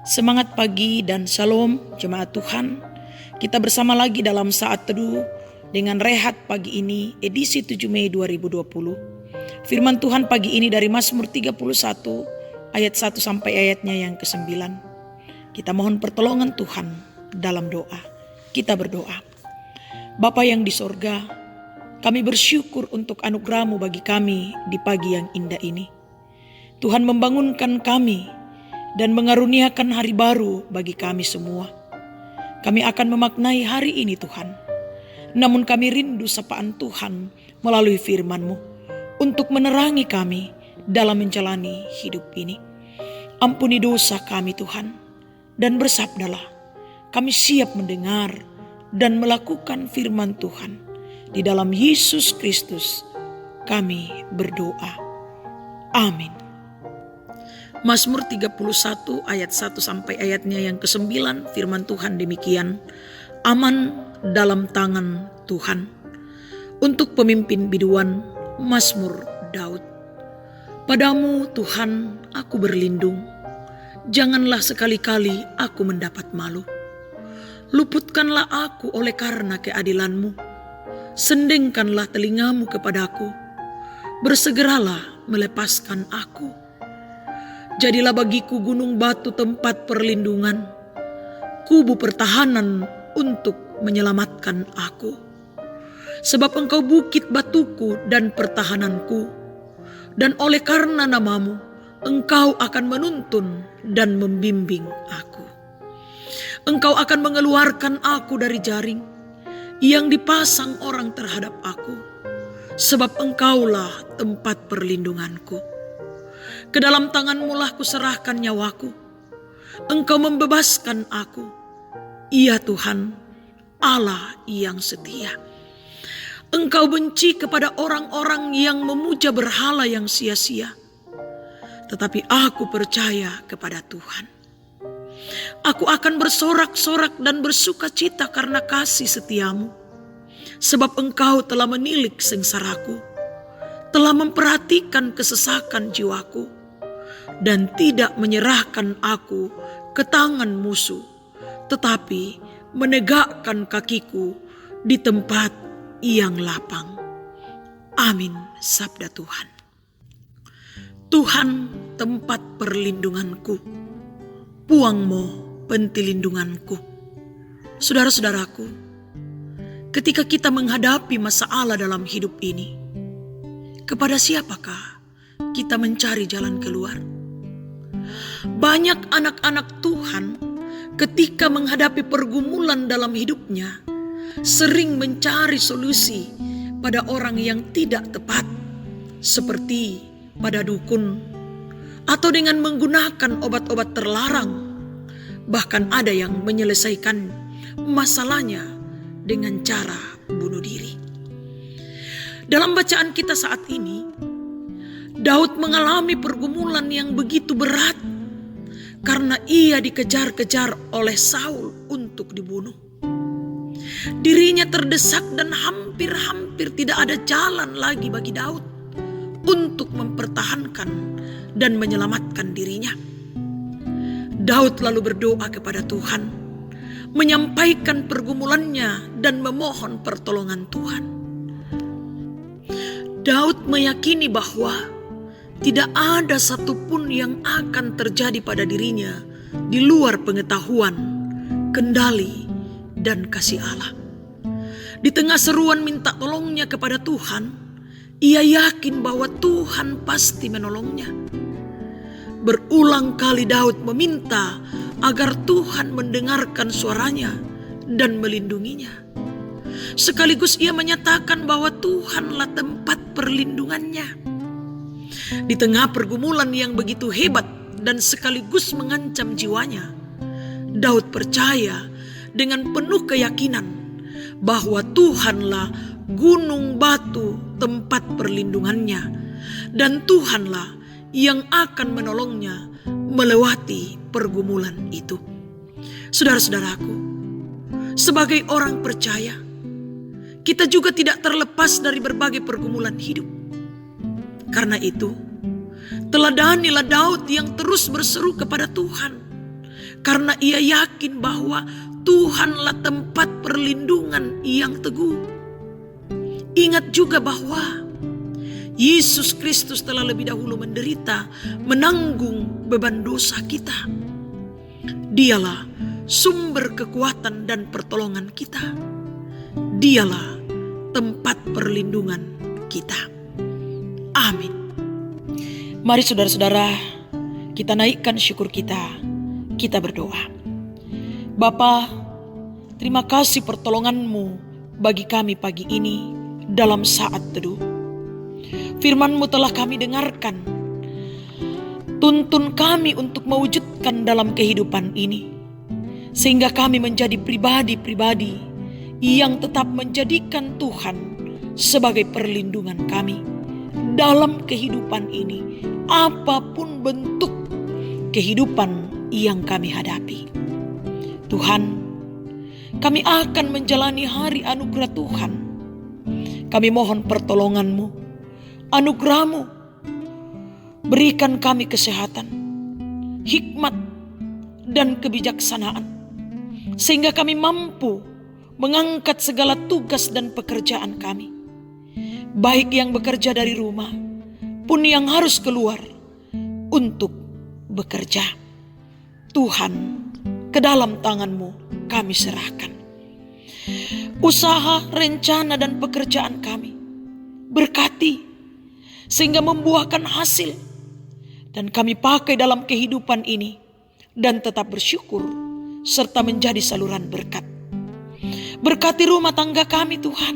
Semangat pagi dan shalom jemaat Tuhan. Kita bersama lagi dalam saat teduh dengan rehat pagi ini edisi 7 Mei 2020. Firman Tuhan pagi ini dari Mazmur 31 ayat 1 sampai ayatnya yang ke-9. Kita mohon pertolongan Tuhan dalam doa. Kita berdoa. Bapa yang di sorga, kami bersyukur untuk anugerah-Mu bagi kami di pagi yang indah ini. Tuhan membangunkan kami dan mengaruniakan hari baru bagi kami semua. Kami akan memaknai hari ini Tuhan. Namun kami rindu sapaan Tuhan melalui firman-Mu untuk menerangi kami dalam menjalani hidup ini. Ampuni dosa kami Tuhan, dan bersabdalah, kami siap mendengar dan melakukan firman Tuhan. Di dalam Yesus Kristus kami berdoa. Amin. Mazmur 31 ayat 1 sampai ayatnya yang ke-9, firman Tuhan demikian. Aman dalam tangan Tuhan. Untuk pemimpin biduan, Mazmur Daud. Padamu Tuhan aku berlindung, janganlah sekali-kali aku mendapat malu. Luputkanlah aku oleh karena keadilan-Mu, sendengkanlah telingamu kepadaku, bersegeralah melepaskan aku. Jadilah bagiku gunung batu tempat perlindungan, kubu pertahanan untuk menyelamatkan aku. Sebab Engkau bukit batuku dan pertahananku, dan oleh karena namamu, Engkau akan menuntun dan membimbing aku. Engkau akan mengeluarkan aku dari jaring yang dipasang orang terhadap aku, sebab Engkaulah tempat perlindunganku. Ke dalam tangan-Mu lah kuserahkan nyawaku. Engkau membebaskan aku. Iya Tuhan, Allah yang setia. Engkau benci kepada orang-orang yang memuja berhala yang sia-sia. Tetapi aku percaya kepada Tuhan. Aku akan bersorak-sorak dan bersuka cita karena kasih setia-Mu. Sebab Engkau telah menilik sengsaraku, telah memperhatikan kesesakan jiwaku, dan tidak menyerahkan aku ke tangan musuh, tetapi menegakkan kakiku di tempat yang lapang. Amin, sabda Tuhan. Tuhan tempat perlindunganku, puangmu pentilindunganku. Saudara-saudaraku, ketika kita menghadapi masalah dalam hidup ini, kepada siapakah kita mencari jalan keluar? Banyak anak-anak Tuhan ketika menghadapi pergumulan dalam hidupnya sering mencari solusi pada orang yang tidak tepat, seperti pada dukun atau dengan menggunakan obat-obat terlarang. Bahkan ada yang menyelesaikan masalahnya dengan cara bunuh diri. Dalam bacaan kita saat ini, Daud mengalami pergumulan yang begitu berat karena ia dikejar-kejar oleh Saul untuk dibunuh. Dirinya terdesak dan hampir-hampir tidak ada jalan lagi bagi Daud untuk mempertahankan dan menyelamatkan dirinya. Daud lalu berdoa kepada Tuhan, menyampaikan pergumulannya dan memohon pertolongan Tuhan. Daud meyakini bahwa tidak ada satupun yang akan terjadi pada dirinya di luar pengetahuan, kendali, dan kasih Allah. Di tengah seruan minta tolongnya kepada Tuhan, ia yakin bahwa Tuhan pasti menolongnya. Berulang kali Daud meminta agar Tuhan mendengarkan suaranya dan melindunginya. Sekaligus ia menyatakan bahwa Tuhanlah tempat perlindungannya. Di tengah pergumulan yang begitu hebat dan sekaligus mengancam jiwanya, Daud percaya dengan penuh keyakinan bahwa Tuhanlah gunung batu tempat perlindungannya, dan Tuhanlah yang akan menolongnya melewati pergumulan itu. Saudara-saudaraku, sebagai orang percaya, kita juga tidak terlepas dari berbagai pergumulan hidup. Karena itu, teladanilah Daud yang terus berseru kepada Tuhan karena ia yakin bahwa Tuhanlah tempat perlindungan yang teguh. Ingat juga bahwa Yesus Kristus telah lebih dahulu menderita, menanggung beban dosa kita. Dialah sumber kekuatan dan pertolongan kita. Dialah tempat perlindungan kita. Amin. Mari saudara-saudara, kita naikkan syukur kita. Kita berdoa. Bapa, terima kasih pertolongan-Mu bagi kami pagi ini dalam saat teduh. Firman-Mu telah kami dengarkan. Tuntun kami untuk mewujudkan dalam kehidupan ini. Sehingga kami menjadi pribadi-pribadi yang tetap menjadikan Tuhan sebagai perlindungan kami dalam kehidupan ini. Apapun bentuk kehidupan yang kami hadapi. Tuhan, kami akan menjalani hari anugerah Tuhan. Kami mohon pertolongan-Mu, anugerah-Mu. Berikan kami kesehatan, hikmat, dan kebijaksanaan. Sehingga kami mampu mengangkat segala tugas dan pekerjaan kami. Baik yang bekerja dari rumah, pun yang harus keluar untuk bekerja. Tuhan, ke dalam tangan-Mu kami serahkan. Usaha, rencana, dan pekerjaan kami berkati sehingga membuahkan hasil. Dan kami pakai dalam kehidupan ini dan tetap bersyukur serta menjadi saluran berkat. Berkati rumah tangga kami Tuhan.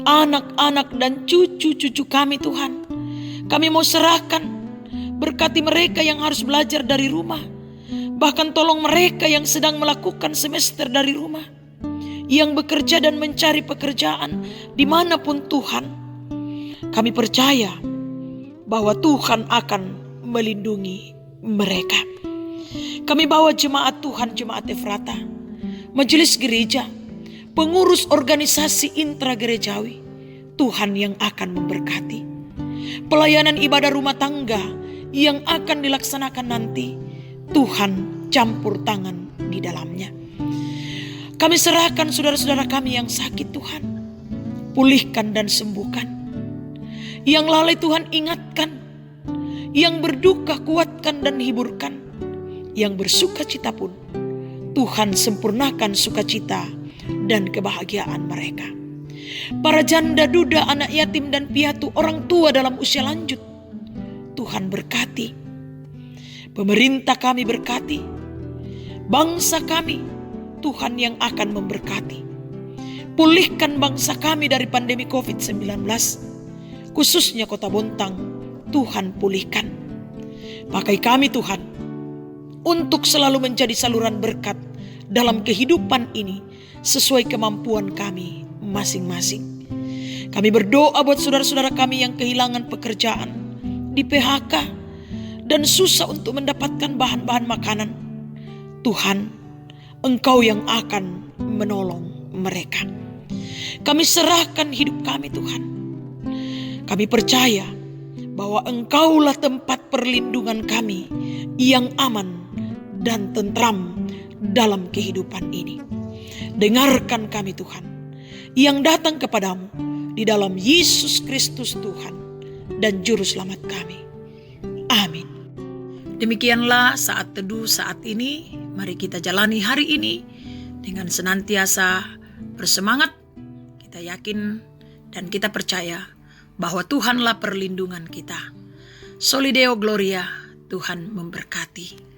Anak-anak dan cucu-cucu kami Tuhan. Kami mau serahkan. Berkati mereka yang harus belajar dari rumah. Bahkan tolong mereka yang sedang melakukan semester dari rumah. Yang bekerja dan mencari pekerjaan dimanapun Tuhan. Kami percaya bahwa Tuhan akan melindungi mereka. Kami bawa jemaat Tuhan, jemaat Efrata, majelis gereja, pengurus organisasi intragerejawi, Tuhan yang akan memberkati. Pelayanan ibadah rumah tangga yang akan dilaksanakan nanti, Tuhan campur tangan di dalamnya. Kami serahkan saudara-saudara kami yang sakit Tuhan. Pulihkan dan sembuhkan. Yang lalai Tuhan ingatkan. Yang berduka kuatkan dan hiburkan. Yang bersukacita pun Tuhan sempurnakan sukacita dan kebahagiaan mereka. Para janda, duda, anak yatim dan piatu, orang tua dalam usia lanjut, Tuhan berkati. Pemerintah kami berkati. Bangsa kami, Tuhan yang akan memberkati. Pulihkan bangsa kami dari pandemi COVID-19. Khususnya Kota Bontang, Tuhan pulihkan. Pakai kami Tuhan, untuk selalu menjadi saluran berkat dalam kehidupan ini, sesuai kemampuan kami masing-masing. Kami berdoa buat saudara-saudara kami yang kehilangan pekerjaan, di PHK, dan susah untuk mendapatkan bahan-bahan makanan. Tuhan, Engkau yang akan menolong mereka. Kami serahkan hidup kami Tuhan. Kami percaya bahwa Engkaulah tempat perlindungan kami yang aman dan tentram dalam kehidupan ini. Dengarkan kami Tuhan, yang datang kepadamu di dalam Yesus Kristus Tuhan dan Juru Selamat kami. Amin. Demikianlah saat teduh saat ini. Mari kita jalani hari ini dengan senantiasa bersemangat. Kita yakin dan kita percaya bahwa Tuhanlah perlindungan kita. Soli Deo Gloria, Tuhan memberkati.